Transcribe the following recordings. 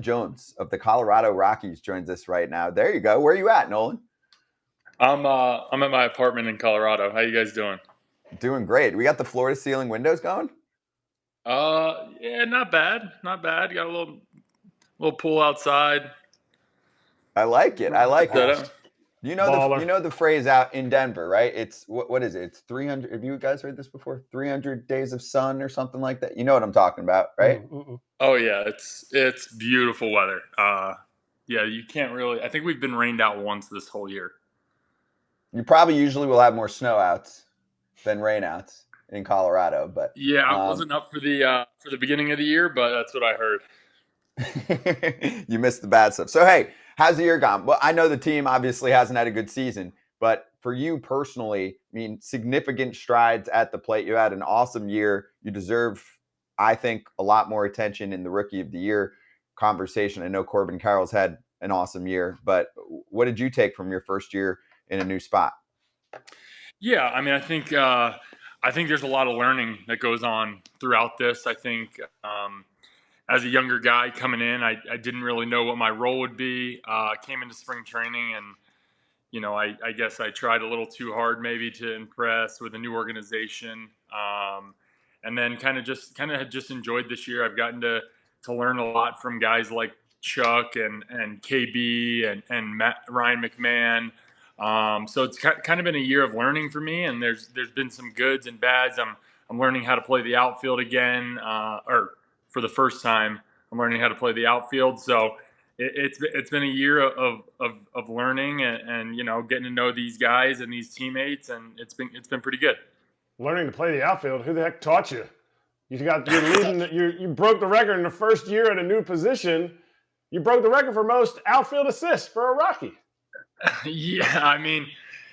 Jones of the Colorado Rockies joins us right now. There you go. Where are you at, Nolan? I'm at my apartment in Colorado. How you guys doing? Doing great. We got the floor to ceiling windows going. Yeah, not bad, not bad. Got a little pool outside. I like it. I like Set it. up. You know the phrase out in Denver, right? It's what is it? It's 300. Have you guys heard this before? 300 days of sun or something like that. You know what I'm talking about, right? Oh yeah, it's beautiful weather. Yeah, you can't really. I think we've been rained out once this whole year. You probably usually will have more snow outs than rain outs in Colorado, but Yeah, I wasn't up for the beginning of the year, but that's what I heard. you missed the bad stuff. So hey, how's the year gone? Well, I know the team obviously hasn't had a good season, but for you personally, I mean, significant strides at the plate. You had an awesome year. You deserve, I think, a lot more attention in the Rookie of the Year conversation. I know Corbin Carroll's had an awesome year, but what did you take from your first year in a new spot? Yeah, I mean, I think there's a lot of learning that goes on throughout this. I think as a younger guy coming in, I didn't really know what my role would be. Came into spring training, and I guess I tried a little too hard maybe to impress with a new organization, and then kind of had just enjoyed this year. I've gotten to learn a lot from guys like Chuck and KB and Ryan McMahon. So it's kind of been a year of learning for me, and there's been some goods and bads. I'm learning how to play the outfield again, or for the first time, I'm learning how to play the outfield. So it's been a year of learning and getting to know these guys and these teammates, and it's been pretty good. Learning to play the outfield. Who the heck taught you? You're leading. You broke the record in the first year at a new position. You broke the record for most outfield assists for a Rocky. Yeah, I mean,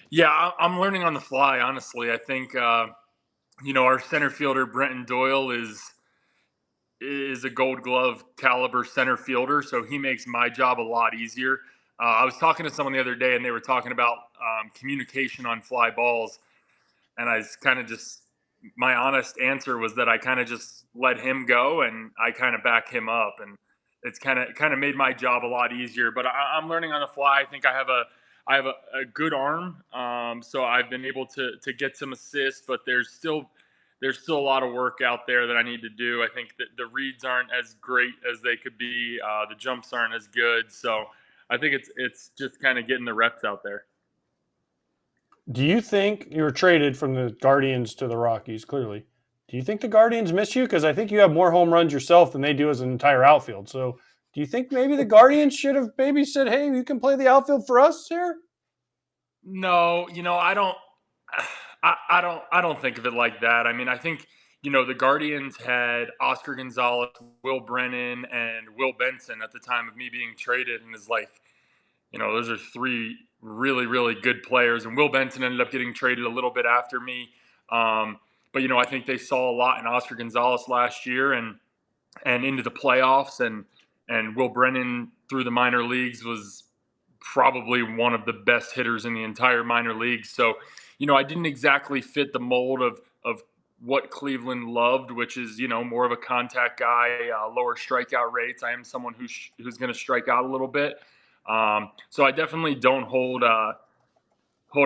yeah, I'm learning on the fly. Honestly, I think our center fielder Brenton Doyle is a Gold Glove caliber center fielder, so he makes my job a lot easier. I was talking to someone the other day, and they were talking about communication on fly balls, and I was kind of just my honest answer was that I kind of just let him go, and I kind of back him up, and it's kind of made my job a lot easier. But I'm learning on the fly. I think I have a good arm, so I've been able to get some assists, but there's still a lot of work out there that I need to do. I think that the reads aren't as great as they could be. The jumps aren't as good. So I think it's just kind of getting the reps out there. Do you think you were traded from the Guardians to the Rockies, clearly? Do you think the Guardians miss you? Because I think you have more home runs yourself than they do as an entire outfield. So do you think maybe the Guardians should have maybe said, hey, you can play the outfield for us here? No, I don't think of it like that. I mean, I think the Guardians had Oscar Gonzalez, Will Brennan, and Will Benson at the time of me being traded, and is like, those are three really really good players. And Will Benson ended up getting traded a little bit after me, but I think they saw a lot in Oscar Gonzalez last year and into the playoffs, and Will Brennan through the minor leagues was probably one of the best hitters in the entire minor leagues. So, I didn't exactly fit the mold of what Cleveland loved, which is, more of a contact guy, lower strikeout rates. I am someone who's going to strike out a little bit. So I definitely don't hold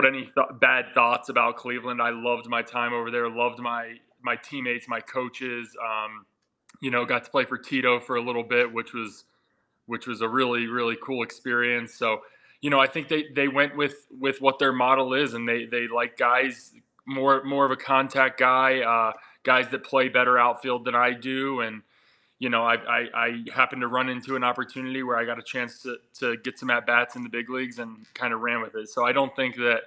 any bad thoughts about Cleveland. I loved my time over there, loved my teammates, my coaches. Got to play for Tito for a little bit, which was a really, really cool experience. So, I think they went with what their model is, and they like guys more of a contact guy, guys that play better outfield than I do. And, I happened to run into an opportunity where I got a chance to get some at-bats in the big leagues and kind of ran with it. So I don't think that,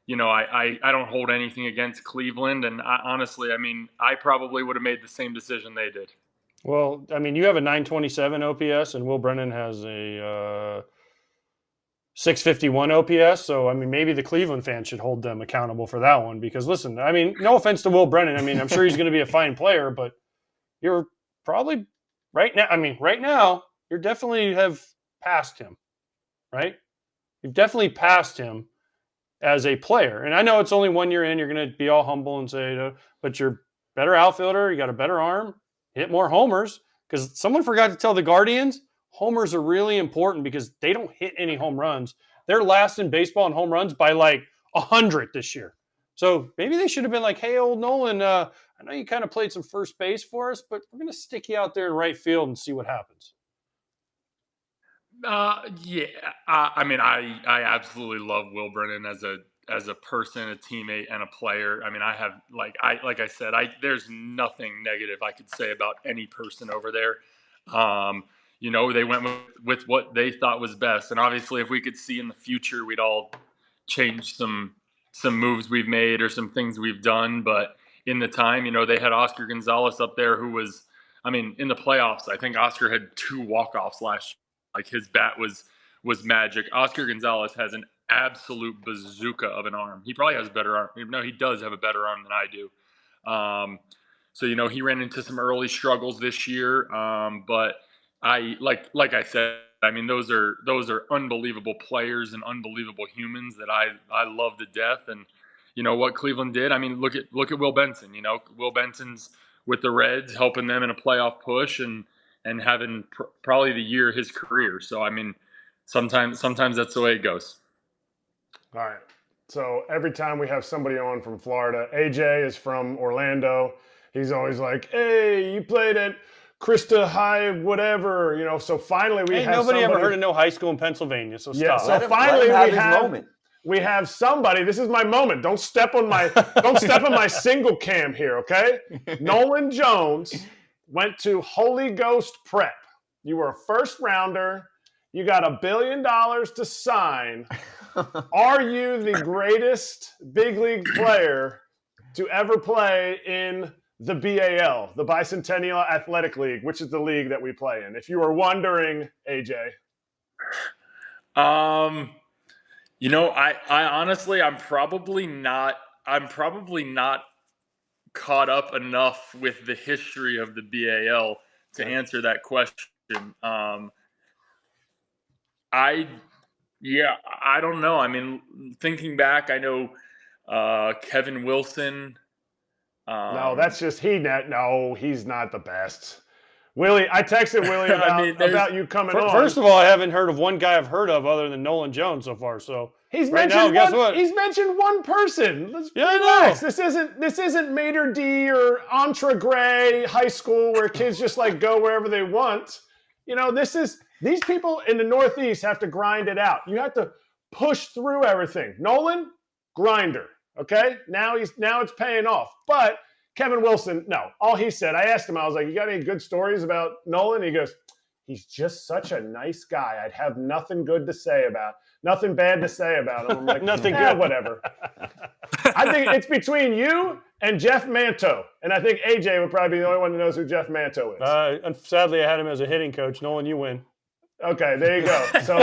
I don't hold anything against Cleveland. And honestly, I mean, I probably would have made the same decision they did. Well, I mean, you have a 927 OPS, and Will Brennan has a 651 OPS. So, I mean, maybe the Cleveland fans should hold them accountable for that one. Because, listen, I mean, no offense to Will Brennan. I mean, I'm sure he's going to be a fine player, but you're probably right now, you definitely have passed him, right? You've definitely passed him as a player. And I know it's only 1 year in. You're going to be all humble and say, but you're a better outfielder. You got a better arm. Hit more homers, because someone forgot to tell the Guardians homers are really important because they don't hit any home runs. They're last in baseball in home runs by like 100 this year. So maybe they should have been like, hey, old Nolan, I know you kind of played some first base for us, but we're going to stick you out there in right field and see what happens. Yeah. I mean, I absolutely love Will Brennan as a person, a teammate, and a player. I mean, like I said, there's nothing negative I could say about any person over there. They went with what they thought was best, and obviously, if we could see in the future, we'd all change some moves we've made or some things we've done. But in the time, they had Oscar Gonzalez up there, who was, I mean, in the playoffs, I think Oscar had 2 walk-offs last year. Like, his bat was magic. Oscar Gonzalez has an absolute bazooka of an arm. He probably has a better arm. No, he does have a better arm than I do. So he ran into some early struggles this year. But like I said, I mean, those are unbelievable players and unbelievable humans that I love to death. And what Cleveland did. I mean, look at Will Benson. Will Benson's with the Reds, helping them in a playoff push and having probably the year of his career. So I mean, sometimes that's the way it goes. All right. So every time we have somebody on from Florida, AJ is from Orlando. He's always like, "Hey, you played at Krista High, whatever." So finally we have nobody somebody... ever heard of no high school in Pennsylvania. So yeah. stop. So finally moment. We have somebody. This is my moment. Don't step on my single cam here, okay? Nolan Jones went to Holy Ghost Prep. You were a first rounder. You got $1 billion to sign. Are you the greatest big league player to ever play in the BAL, the Bicentennial Athletic League, which is the league that we play in? If you were wondering, AJ. I honestly, I'm probably not caught up enough with the history of the BAL to answer that question. I don't know. I mean, thinking back, I know Kevin Wilson. No, that's just no, he's not the best. Willie, I texted Willie about you coming on. First of all, I haven't heard of one guy I've heard of other than Nolan Jones so far. So he's mentioned one person. I know. This isn't Mater D or Entre Gray High School where kids just like go wherever they want. These people in the Northeast have to grind it out. You have to push through everything. Nolan, grinder. Okay, now it's paying off. But Kevin Wilson, no. All he said, I asked him, I was like, "You got any good stories about Nolan?" He goes, "He's just such a nice guy. I'd have nothing bad to say about him." I'm like, nothing good, whatever. I think it's between you and Jeff Manto, and I think AJ would probably be the only one who knows who Jeff Manto is. And sadly, I had him as a hitting coach. Nolan, you win. Okay, there you go. So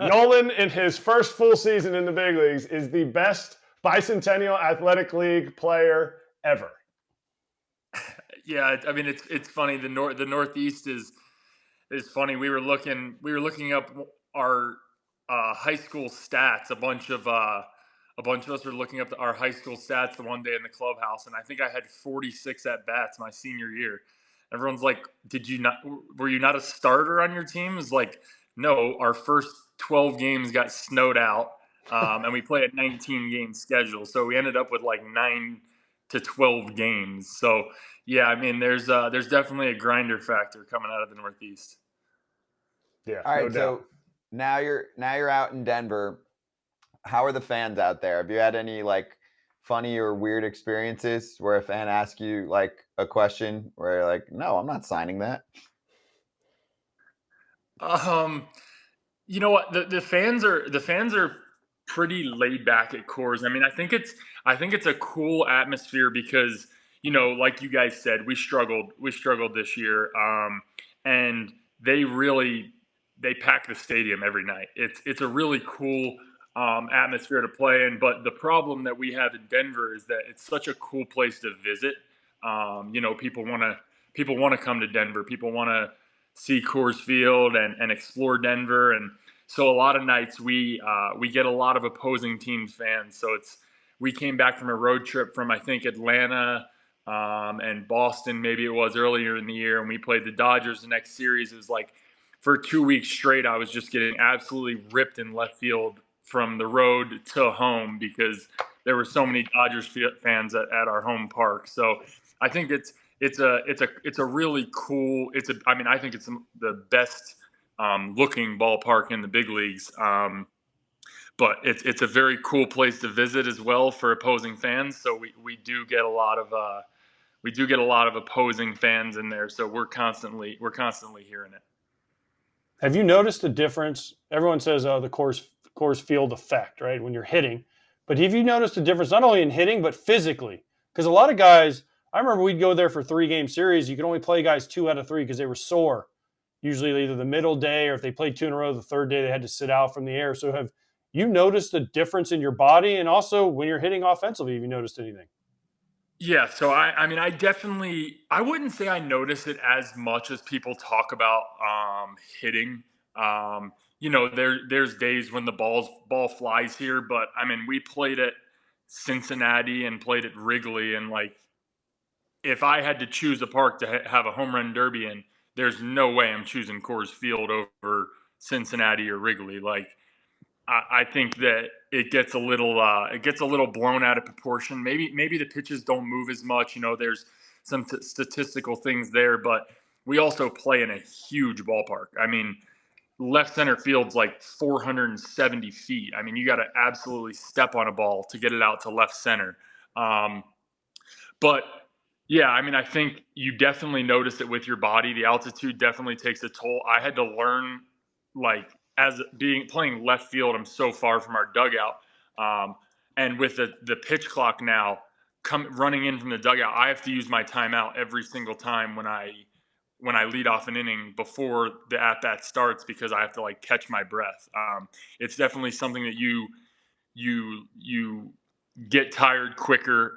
Nolan, in his first full season in the big leagues, is the best Bicentennial Athletic League player ever. Yeah, I mean, it's funny. The Northeast is funny. We were looking up our high school stats. A bunch of us were looking up our high school stats the one day in the clubhouse, and I think I had 46 at bats my senior year. Everyone's like, were you not a starter on your team? It's like, no, our first 12 games got snowed out, and we played a 19-game schedule. So we ended up with like 9 to 12 games. So yeah, I mean, there's definitely a grinder factor coming out of the Northeast. Yeah. All right. No doubt. So now you're out in Denver. How are the fans out there? Have you had any like funny or weird experiences where a fan asks you like a question where you're like, "No, I'm not signing that"? You know what? The fans are pretty laid back at Coors. I mean, I think it's a cool atmosphere because, like you guys said, we struggled this year. And they pack the stadium every night. It's a really cool atmosphere to play in. But the problem that we have in Denver is that it's such a cool place to visit. People want to come to Denver. People want to see Coors Field and explore Denver. And so a lot of nights we get a lot of opposing teams fans. So we came back from a road trip from, I think, Atlanta and Boston, maybe it was earlier in the year, and we played the Dodgers the next series. It was like for 2 weeks straight, I was just getting absolutely ripped in left field from the road to home because there were so many Dodgers fans at our home park. So I think it's a really cool. I think it's the best looking ballpark in the big leagues. But it's a very cool place to visit as well for opposing fans. So we do get a lot of opposing fans in there. So we're constantly hearing it. Have you noticed a difference? Everyone says, "Oh, the Coors Field effect," right? When you're hitting, but have you noticed a difference not only in hitting but physically? Because a lot of guys, I remember we'd go there for 3-game series. You could only play guys 2 out of 3 because they were sore. Usually, either the middle day or if they played 2 in a row, the third day they had to sit out from the air. So, have you noticed a difference in your body, and also when you're hitting offensively? Have you noticed anything? Yeah, so I wouldn't say I notice it as much as people talk about hitting. There's days when the ball flies here, but I mean, we played at Cincinnati and played at Wrigley, and like, if I had to choose a park to have a home run derby in, there's no way I'm choosing Coors Field over Cincinnati or Wrigley. Like, I think that it gets a little blown out of proportion. Maybe the pitches don't move as much. There's some statistical things there, but we also play in a huge ballpark. I mean, left center field's like 470 feet. I mean, you got to absolutely step on a ball to get it out to left center. But yeah, I mean, I think you definitely notice it with your body. The altitude definitely takes a toll. I had to learn, like, playing left field, I'm so far from our dugout. And with the pitch clock now running in from the dugout, I have to use my timeout every single time when I lead off an inning before the at-bat starts, because I have to like catch my breath. It's definitely something that you get tired quicker.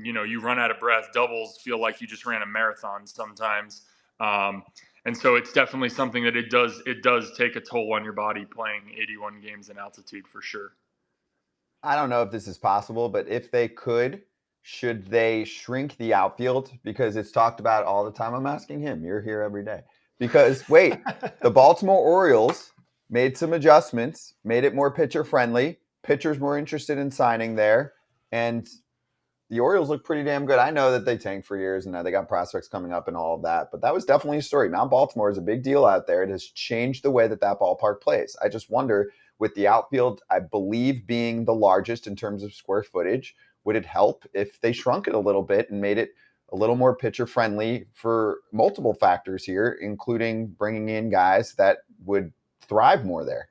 You run out of breath. Doubles feel like you just ran a marathon sometimes. And so it's definitely something that it does take a toll on your body playing 81 games in altitude for sure. I don't know if this is possible, but if they could, should they shrink the outfield? Because it's talked about all the time. I'm asking him. You're here every day. Because wait, the Baltimore Orioles made some adjustments, made it more pitcher friendly. Pitchers more interested in signing there, and the Orioles look pretty damn good. I know that they tanked for years and now they got prospects coming up and all of that, but that was definitely a story. Mount Baltimore is a big deal out there. It has changed the way that ballpark plays. I just wonder, with the outfield, I believe, being the largest in terms of square footage, would it help if they shrunk it a little bit and made it a little more pitcher friendly for multiple factors here, including bringing in guys that would thrive more there?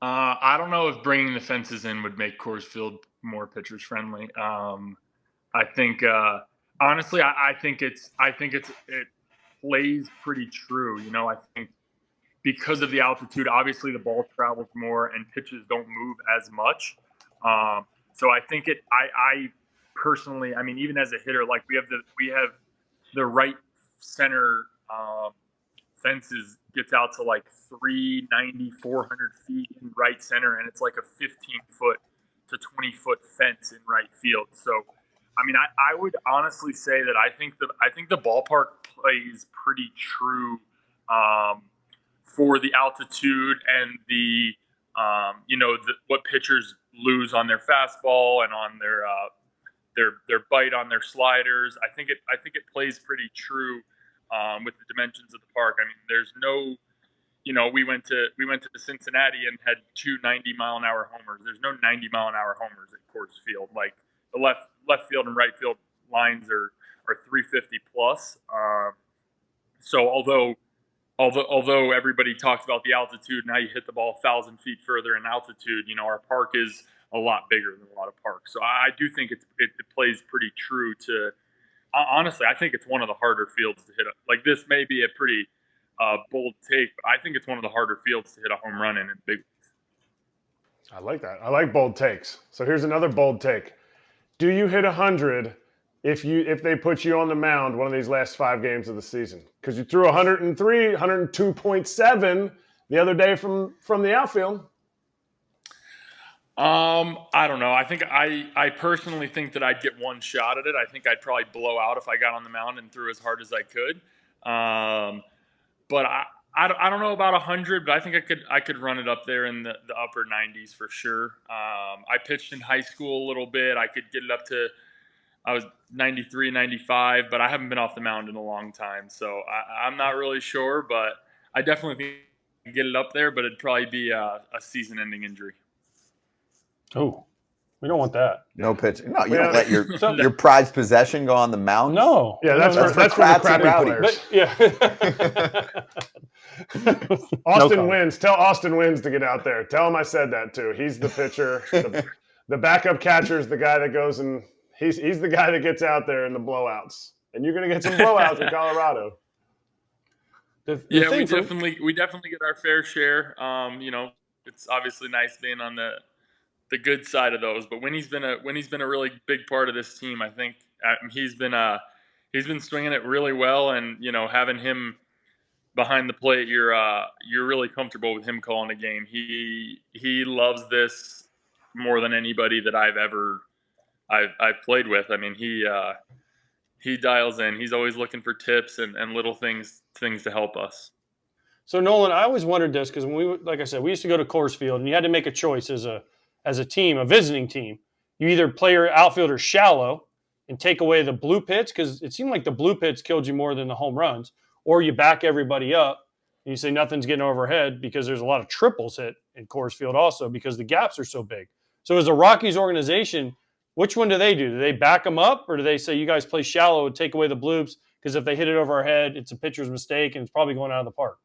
I don't know if bringing the fences in would make Coors Field more pitchers friendly. I think honestly, I think it plays pretty true. I think because of the altitude, obviously the ball travels more and pitches don't move as much. So I think I personally, I mean, even as a hitter, like we have the right center fences gets out to like 390, 400 feet in right center, and it's like a 15-foot to 20-foot fence in right field. So, I mean, I would honestly say that I think the ballpark plays pretty true for the altitude and what pitchers lose on their fastball and on their bite on their sliders. I think it plays pretty true with the dimensions of the park. I mean, there's no, we went to Cincinnati and had 2 90-mile-an-hour homers. There's no 90-mile-an-hour homers at Coors Field. Like, the left field and right field lines are 350 plus. So although everybody talks about the altitude and how you hit the ball 1,000 feet further in altitude, our park is a lot bigger than a lot of parks. So I do think it plays pretty true to. Honestly, I think it's one of the harder fields to hit. Like, this may be a pretty bold take, but I think it's one of the harder fields to hit a home run in big leagues. I like that. I like bold takes. So here's another bold take. Do you hit 100 if they put you on the mound one of these last 5 games of the season? Because you threw 103, 102.7 the other day from the outfield. I don't know. I think I personally think that I'd get one shot at it. I think I'd probably blow out if I got on the mound and threw as hard as I could. but I don't know about 100, but I think I could run it up there in the upper 90s for sure. I pitched in high school a little bit. I could get it up to, I was 93, 95, but I haven't been off the mound in a long time, so I'm not really sure, but I definitely think I could get it up there, but it'd probably be a season-ending injury. Oh, we don't want that. No pitching. No, you Yeah. don't let your prized possession go on the mound. No. Yeah, that's no, for the crappy rowdy. players. But, yeah. Austin Wins. Tell Austin Wins to get out there. Tell him I said that too. He's the pitcher. The backup catcher is the guy that goes and he's the guy that gets out there in the blowouts. And you're going to get some blowouts in Colorado. We definitely get our fair share. It's obviously nice being on the good side of those, but when he's been a really big part of this team, I think he's been swinging it really well, and having him behind the plate, you're really comfortable with him calling a game. He loves this more than anybody that I've played with. I mean, he dials in. He's always looking for tips and little things to help us. So Nolan, I always wondered this because like I said, we used to go to Coors Field, and you had to make a choice as a team, a visiting team. You either play your outfielders shallow and take away the blue pits, because it seemed like the blue pits killed you more than the home runs, or you back everybody up and you say nothing's getting overhead, because there's a lot of triples hit in Coors Field also because the gaps are so big. So as a Rockies organization, which one do they do? Do they back them up, or do they say you guys play shallow and take away the bloops, because if they hit it over our head, it's a pitcher's mistake and it's probably going out of the park?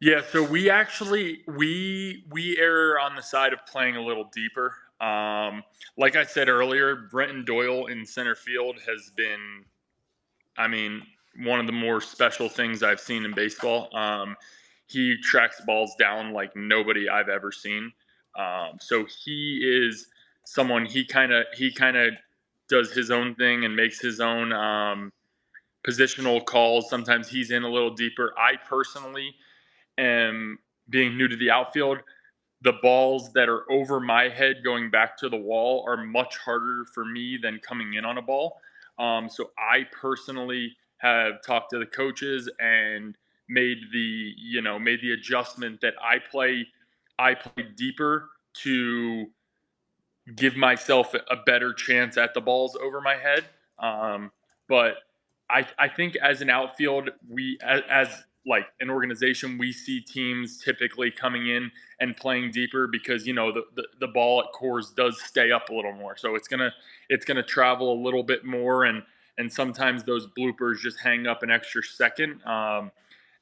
Yeah, so we actually we err on the side of playing a little deeper. Like I said earlier, Brenton Doyle in center field has been, one of the more special things I've seen in baseball. He tracks balls down like nobody I've ever seen. So he is someone, he kind of does his own thing and makes his own positional calls. Sometimes he's in a little deeper. I personally am, being new to the outfield, the balls that are over my head going back to the wall are much harder for me than coming in on a ball. So I personally have talked to the coaches and made the adjustment that I play deeper to give myself a better chance at the balls over my head. But I think as an outfield, as like an organization, we see teams typically coming in and playing deeper because the ball at Coors does stay up a little more, so it's gonna travel a little bit more, and sometimes those bloopers just hang up an extra second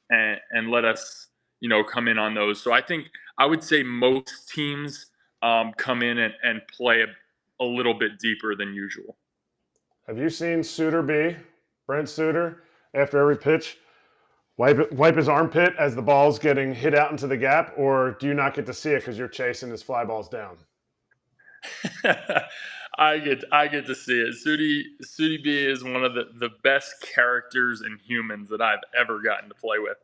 and let us come in on those. So I would say most teams come in and play a little bit deeper than usual. Have you seen Brent Suter, after every pitch, wipe his armpit as the ball's getting hit out into the gap, or do you not get to see it because you're chasing his fly balls down? I get to see it. Sudi B is one of the best characters and humans that I've ever gotten to play with.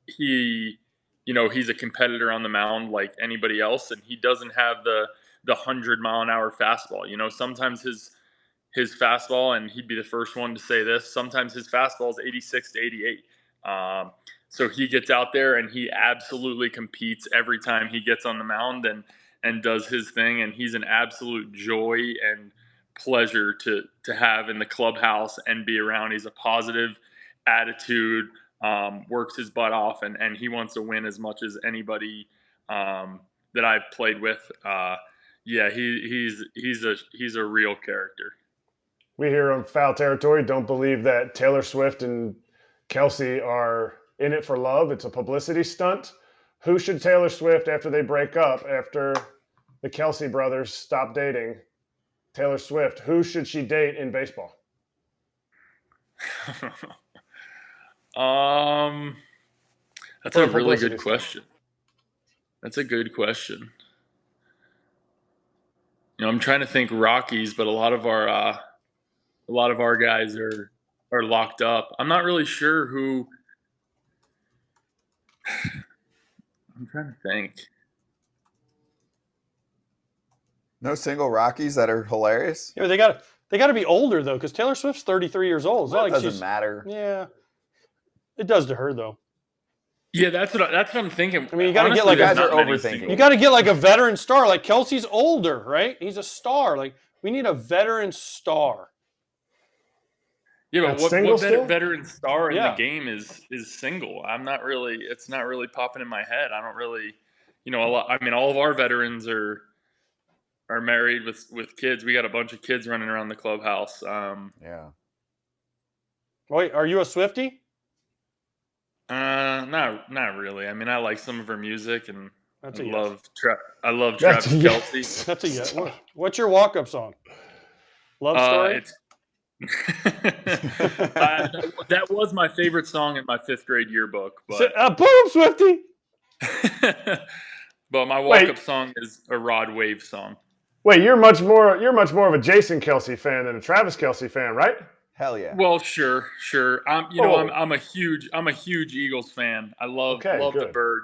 He's a competitor on the mound like anybody else, and he doesn't have the 100-mile-an-hour fastball. Sometimes his fastball, and he'd be the first one to say this, sometimes his fastball is 86 to 88. So he gets out there and he absolutely competes every time he gets on the mound and does his thing. And he's an absolute joy and pleasure to have in the clubhouse and be around. He's a positive attitude, works his butt off, and he wants to win as much as anybody that I've played with. He's a real character. We here on Foul Territory don't believe that Taylor Swift and Kelsey are in it for love. It's a publicity stunt. Who should Taylor Swift, after they break up, after the Kelsey brothers stop dating Taylor Swift, who should she date in baseball? That's a really good question. That's a good question. I'm trying to think Rockies, but a lot of our guys are locked up. I'm not really sure who. I'm trying to think. No single Rockies that are hilarious? Yeah, they got to be older though, because Taylor Swift's 33 years old. It's not like doesn't matter. Yeah. It does to her though. Yeah, that's what I'm thinking. I mean, you gotta get, Honestly, like, there's guys are not many overthinking. singles. You got to get like a veteran star. Like Kelsey's older, right? He's a star. Like we need a veteran star. Yeah, but That's what single still? veteran star in Yeah. the game is single? It's not really popping in my head. I don't really, all of our veterans are married with kids. We got a bunch of kids running around the clubhouse. Yeah. Wait, are you a Swiftie? Not really. I mean, I like some of her music, and That's I a yes. love That's Travis a Kelce. yes. That's a yes. What's your walk-up song? Love story. It's that was my favorite song in my 5th grade yearbook, but Boom, Swiftie. but my walk-up song is a Rod Wave song. Wait, you're much more of a Jason Kelce fan than a Travis Kelce fan, right? Hell yeah. Well, sure. I'm a huge Eagles fan. I love the good. bird,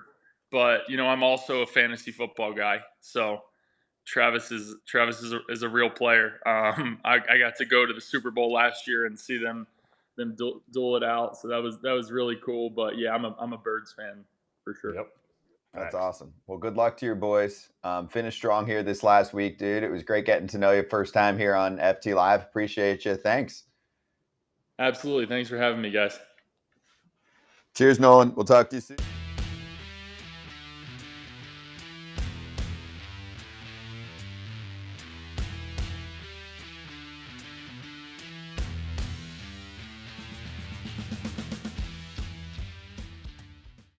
but I'm also a fantasy football guy. So Travis is a real player. I got to go to the Super Bowl last year and see them duel it out. So that was really cool. But yeah, I'm a Birds fan for sure. Yep. That's awesome. Well, good luck to your boys. Finish strong here this last week, dude. It was great getting to know you first time here on FT Live. Appreciate you. Thanks. Absolutely. Thanks for having me, guys. Cheers, Nolan. We'll talk to you soon.